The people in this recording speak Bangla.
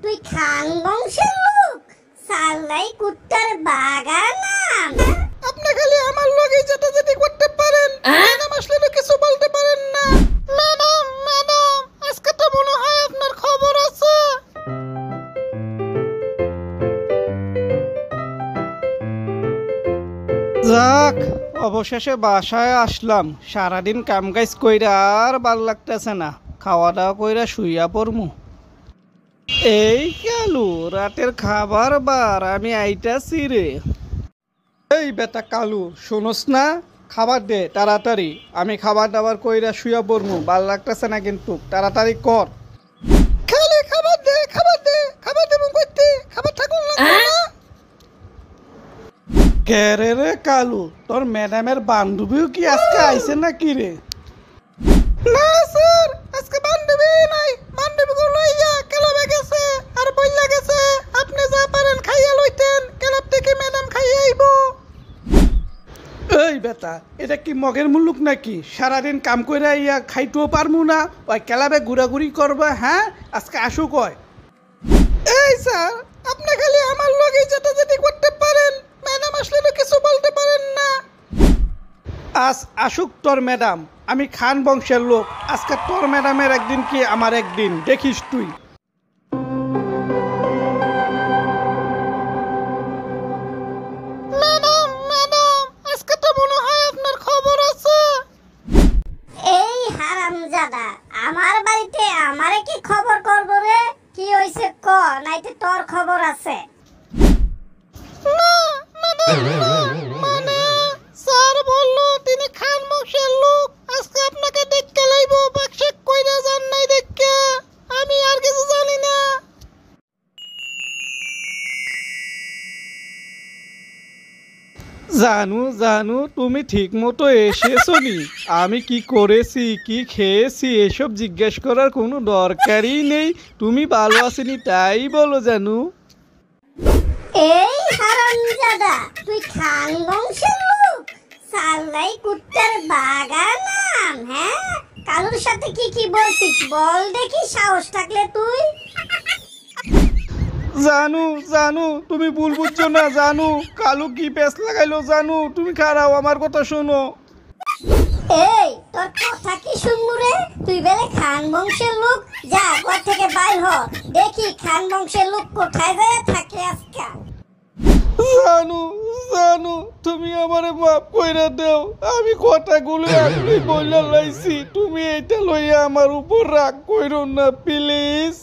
তুই খান বংশের লোক, সাল্লাই কুত্তার বাগানাম। আপনি খালি আমার লগে যেতে করতে পারেন, ম্যাডাম আসলে তো কিছু বলতে পারেন না। ম্যাডাম ম্যাডাম, আজকে তো মনে হয় আপনার খবর আছে। যাক, অবশেষে বাসায় আসলাম। সারাদিন কাম কাজ কইরা আর ভাল লাগতেছে না, খাওয়া দাওয়া কইরা শুইয়া পড়মু। এই কালু, রাতের খাবার বার, আমি আইতাছি রে। এই বেটা কালু, শোনস না? খাবার দে তাড়াতাড়ি, আমি খাবার দাবার কইরা শুইয়া পড়মু। ভাল লাগতেছে না কিন্তু, তাড়াতাড়ি কর। খালি খাবার দে, খাবার দে, খাবার দেবো কইতে, খাবার থাকুন লাগবে না। কেরে রে কালু, তোর ম্যাডামের বান্ধবীও কি আজকে আইছে নাকি রে? না স্যার, আজকে বান্ধবী নাই, বান্ধবী গুলো লইয়া ক্লাবে গেছে আর বইলা গেছে আপনি যা পারেন খাইয়া লইতেন, ক্লাব থেকে ম্যাডাম খাইয়া আইবো। এই বেটা, এটা কি মগের মুলুক নাকি? সারাদিন কাম কইরা ইয়া খাইতেও পারমু না, ওই ক্লাবে ঘোরাঘুরি করবা? হ্যাঁ, আজকে আসু কয়। এই স্যার, আপনি খালি আমার লগে যেতে করতে পারেন, ম্যাডাম আসলে তো কিছু বলতে পারেন না। আজ আসুক তোর ম্যাডাম, আমি খান বংশের লোক। আজকে তোর ম্যাডামের একদিন কি আমার একদিন, দেখিস তুই। ম্যাডাম ম্যাডাম, আজকে তো মনে হয় আপনার খবর আছে। এই হারামজাদা, আমার বাড়িতে আমারে কি খবর করবো রে? কি হইছে ক, নাইতে তোর খবর আছে। না ম্যাডাম, মানে স্যার বললো তিনি খান বংশের লোক, আজকে আপনাকে দেখতে লাইবো, বাক্সে কইরা যান নাই দেখে। আমি আর কিছু জানি না। জানু জানু, তুমি ঠিক মতো এসেছো নি? আমি কি করেছি, কি খেয়েছি এসব জিজ্ঞেস করার কোনো দরকারই নেই। তুমি ভালো আছেনি তাই বলো জানু। এই হারামজাদা, তুই খান বংশের লোক, সাল্লাই কুত্তার বাগানাম। হ্যাঁ, কালুর সাথে কি কি বলছিস বল দেখি, সাহস থাকলে তুই। জানু জানু, তুমি ভুল বুঝছো না জানু, কালু কি পেস লাগাইলো জানু, তুমি খারাও আমার কথা শোনো। এই তোর কথা কি শুনবো রে? তুই বেলে খান বংশের লোক, যা ঘর থেকে বাইর হ, দেখি খান বংশের লোক কোথায় যায় থাকে আজকে। জানু জানু, তুমি আমারে মাফ কইরা দাও, আমি কথাগুলো এখনই বইলা লাইছি, তুমি এইটা লইয়া আমার উপর রাগ কইরো না প্লিজ।